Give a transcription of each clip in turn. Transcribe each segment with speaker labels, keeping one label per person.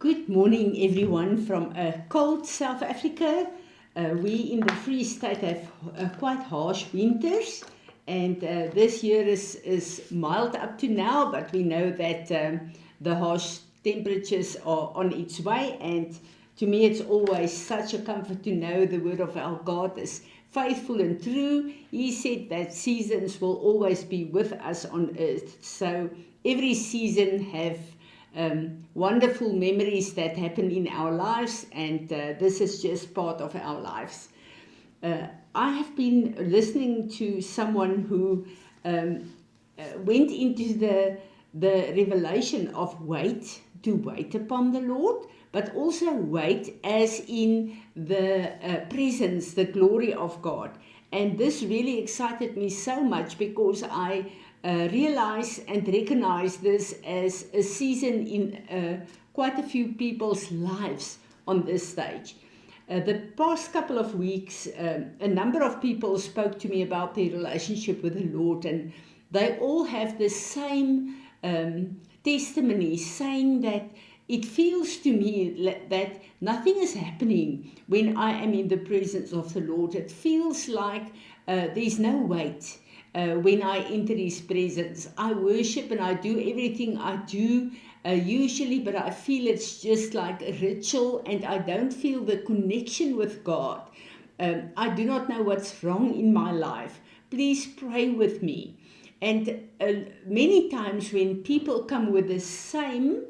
Speaker 1: Good morning, everyone, from cold South Africa. We in the Free State have quite harsh winters, and this year is mild up to now, but we know that the harsh temperatures are on its way. And to me, it's always such a comfort to know the word of our God is faithful and true. He said that seasons will always be with us on earth. So every season have wonderful memories that happen in our lives, and this is just part of our lives. I have been listening to someone who went into the revelation of wait, to wait upon the Lord, but also wait as in the presence, the glory of God. And this really excited me so much because I realize and recognize this as a season in quite a few people's lives on this stage. The past couple of weeks, a number of people spoke to me about their relationship with the Lord, and they all have the same testimony, saying that it feels to me that nothing is happening when I am in the presence of the Lord. It feels like there's no weight when I enter His presence. I worship and I do everything I do usually, but I feel it's just like a ritual and I don't feel the connection with God. I do not know what's wrong in my life. Please pray with me. And many times when people come with the same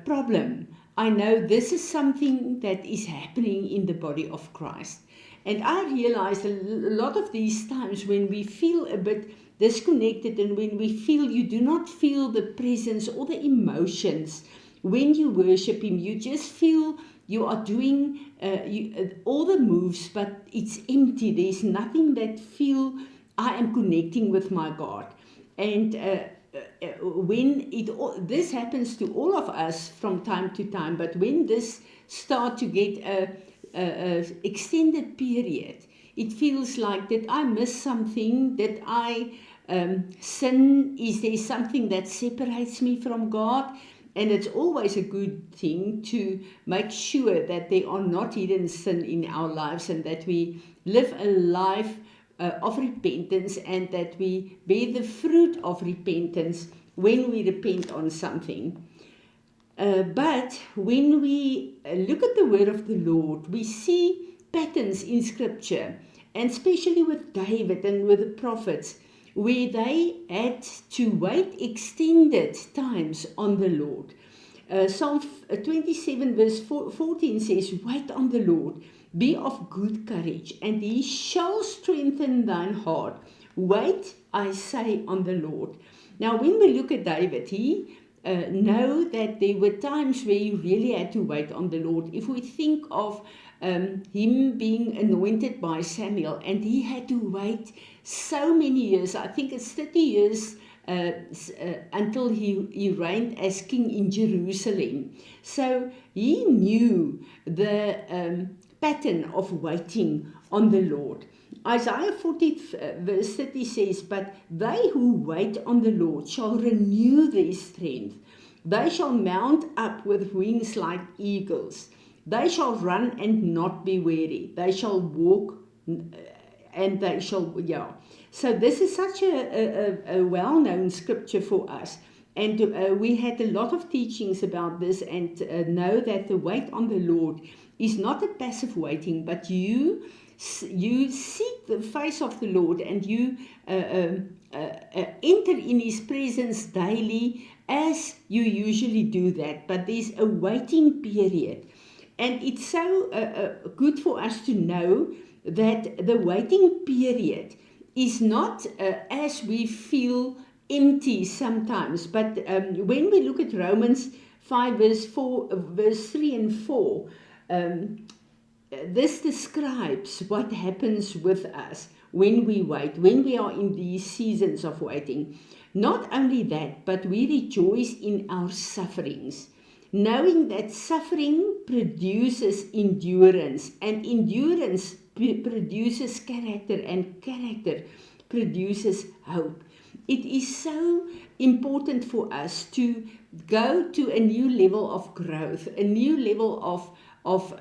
Speaker 1: problem, I know this is something that is happening in the body of Christ. And I realized a lot of these times when we feel a bit disconnected and when we feel you do not feel the presence or the emotions when you worship Him, you just feel you are doing all the moves, but it's empty. There's nothing that feel I am connecting with my God. And when this happens to all of us from time to time, but when this start to get a extended period, it feels like that I miss something, that I sin. Is there something that separates me from God? And it's always a good thing to make sure that there are not hidden sin in our lives and that we live a life of repentance and that we bear the fruit of repentance when we repent on something. But when we look at the word of the Lord, we see patterns in scripture, and especially with David and with the prophets, where they had to wait extended times on the Lord. Psalm 27 verse 14 says, "Wait on the Lord, be of good courage, and He shall strengthen thine heart. Wait, I say, on the Lord." Now, when we look at David, he know that there were times where he really had to wait on the Lord. If we think of him being anointed by Samuel, and he had to wait so many years, I think it's 30 years until he reigned as king in Jerusalem. So he knew the pattern of waiting on the Lord. Isaiah 40 verse 30 says, "But they who wait on the Lord shall renew their strength. They shall mount up with wings like eagles. They shall run and not be weary. They shall walk and they shall," So this is such a well-known scripture for us. And we had a lot of teachings about this, and know that the wait on the Lord is not a passive waiting, but you seek the face of the Lord, and you enter in His presence daily as you usually do that. But there's a waiting period. And it's so good for us to know that the waiting period is not as we feel empty sometimes. But when we look at Romans 5 verse 3 and 4, this describes what happens with us when we wait, when we are in these seasons of waiting. Not only that, but we rejoice in our sufferings, knowing that suffering produces endurance, and endurance produces character, and character produces hope. it is so important for us to go to a new level of growth, a new level of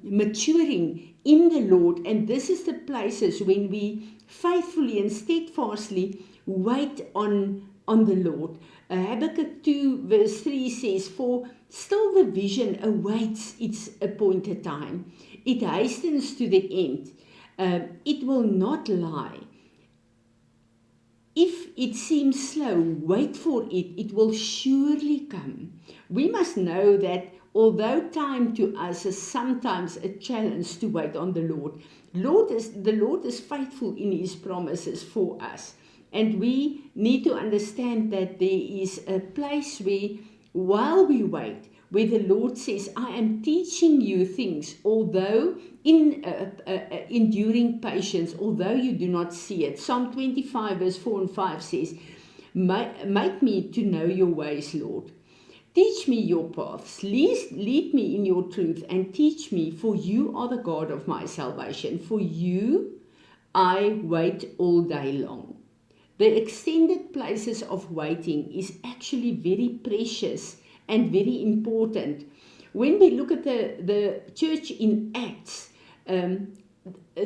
Speaker 1: maturing in the Lord. And this is the places when we faithfully and steadfastly wait on the Lord. Habakkuk 2 verse 3 says, "For still the vision awaits its appointed time. It hastens to the end. It will not lie. If it seems slow, wait for it. It will surely come." We must know that although time to us is sometimes a challenge to wait on the Lord, the Lord is faithful in His promises for us. And we need to understand that there is a place where, while we wait, where the Lord says, "I am teaching you things, although in enduring patience, although you do not see it." Psalm 25 verse 4 and 5 says, "Make me to know your ways, Lord. Teach me your paths. Lead me in your truth and teach me, for you are the God of my salvation. For you I wait all day long." The extended places of waiting is actually very precious and very important. When we look at the church in Acts,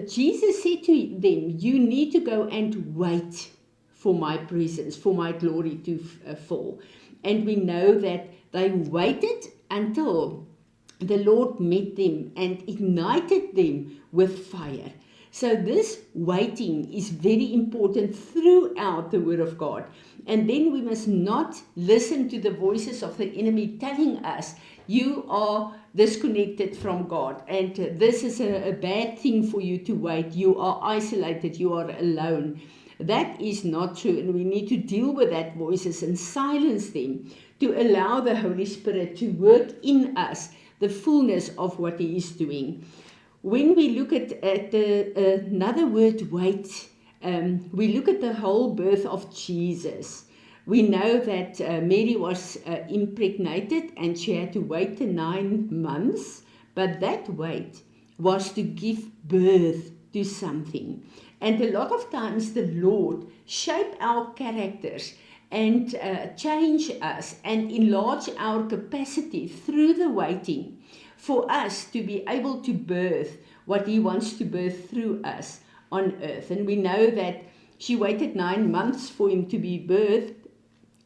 Speaker 1: Jesus said to them, "You need to go and wait for my presence, for my glory to fall." And we know that they waited until the Lord met them and ignited them with fire. So this waiting is very important throughout the Word of God. And then we must not listen to the voices of the enemy telling us, "You are disconnected from God, and this is a bad thing for you to wait. You are isolated, you are alone." That is not true, and we need to deal with that voices and silence them to allow the Holy Spirit to work in us the fullness of what He is doing. When we look at another word, wait, we look at the whole birth of Jesus. We know that Mary was impregnated and she had to wait the 9 months, but that wait was to give birth to something. And a lot of times the Lord shape our characters and change us and enlarge our capacity through the waiting, for us to be able to birth what He wants to birth through us on earth. And we know that she waited 9 months for Him to be birthed,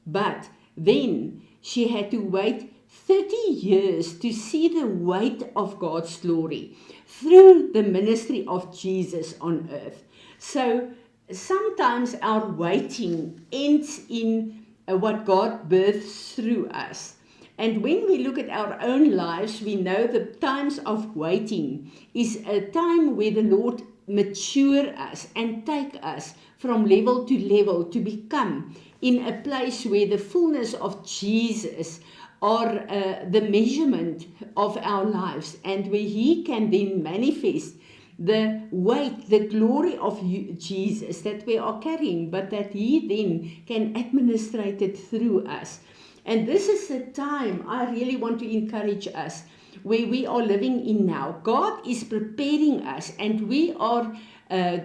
Speaker 1: but then she had to wait 30 years to see the weight of God's glory through the ministry of Jesus on earth. So sometimes our waiting ends in what God births through us. And when we look at our own lives, we know the times of waiting is a time where the Lord mature us and take us from level to level to become in a place where the fullness of Jesus are the measurement of our lives, and where He can then manifest the weight, the glory of Jesus that we are carrying, but that He then can administrate it through us. And this is the time I really want to encourage us, where we are living in now. God is preparing us, and we are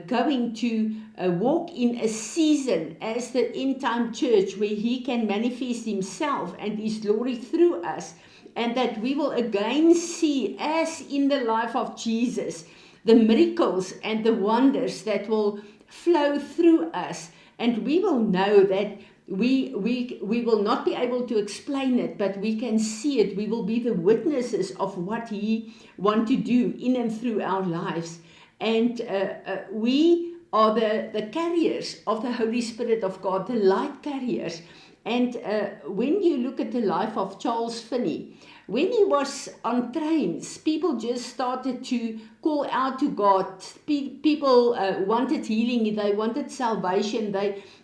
Speaker 1: going to walk in a season as the end time church where He can manifest Himself and His glory through us, and that we will again see, as in the life of Jesus, the miracles and the wonders that will flow through us, and we will know that we will not be able to explain it, but we can see it. We will be the witnesses of what He wants to do in and through our lives. And we are the carriers of the Holy Spirit of God, the light carriers. And when you look at the life of Charles Finney, when he was on trains, people just started to call out to God. People wanted healing, they wanted salvation.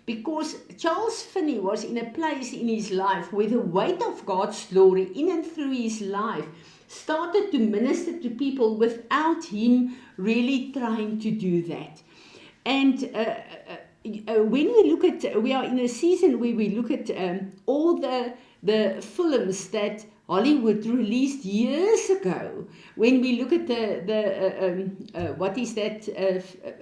Speaker 1: Because Charles Finney was in a place in his life where the weight of God's glory in and through his life started to minister to people without him really trying to do that. And when we look at, we are in a season where we look at all the the films that Hollywood released years ago. When we look at what is that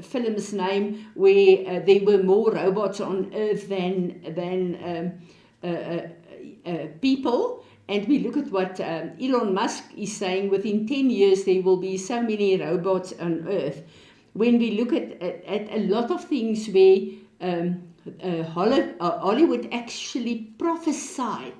Speaker 1: film's name, where there were more robots on Earth than people, and we look at what Elon Musk is saying, within 10 years there will be so many robots on Earth. When we look at a lot of things where Hollywood actually prophesied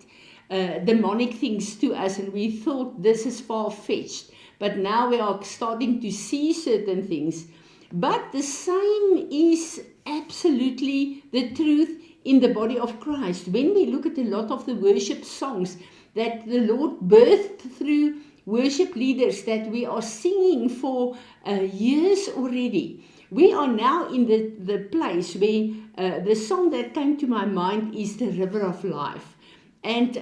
Speaker 1: demonic things to us, and we thought this is far-fetched, but now we are starting to see certain things. But the same is absolutely the truth in the body of Christ. When we look at a lot of the worship songs that the Lord birthed through worship leaders that we are singing for years already, we are now in the place where the song that came to my mind is the River of Life. And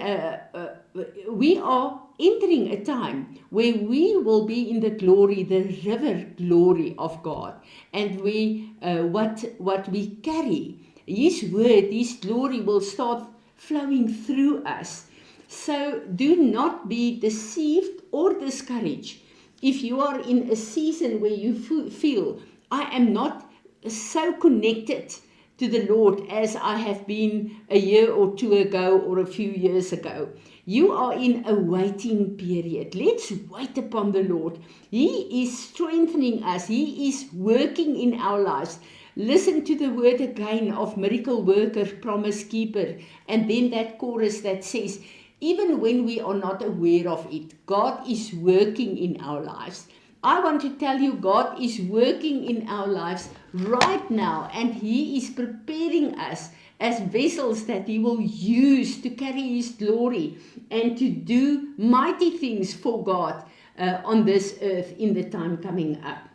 Speaker 1: we are entering a time where we will be in the glory, the river glory of God. And what we carry, His word, His glory will start flowing through us. So do not be deceived or discouraged if you are in a season where you feel, I am not so connected to the Lord as I have been a year or two ago or a few years ago. You are in a waiting period. Let's wait upon the Lord. He is strengthening us. He is working in our lives. Listen to the word again of miracle worker, promise keeper, and then that chorus that says, even when we are not aware of it, God is working in our lives. I want to tell you, God is working in our lives right now, and He is preparing us as vessels that He will use to carry His glory and to do mighty things for God on this earth in the time coming up.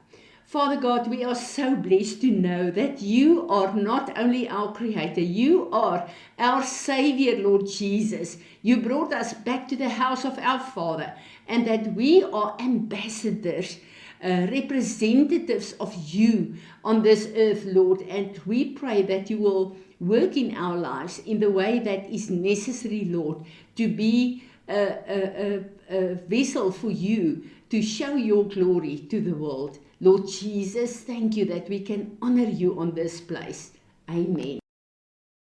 Speaker 1: Father God, we are so blessed to know that You are not only our Creator, You are our Savior, Lord Jesus. You brought us back to the house of our Father, and that we are ambassadors, representatives of You on this earth, Lord. And we pray that You will work in our lives in the way that is necessary, Lord, to be a vessel for You, to show Your glory to the world. Lord Jesus, thank You that we can honor You on this place. Amen.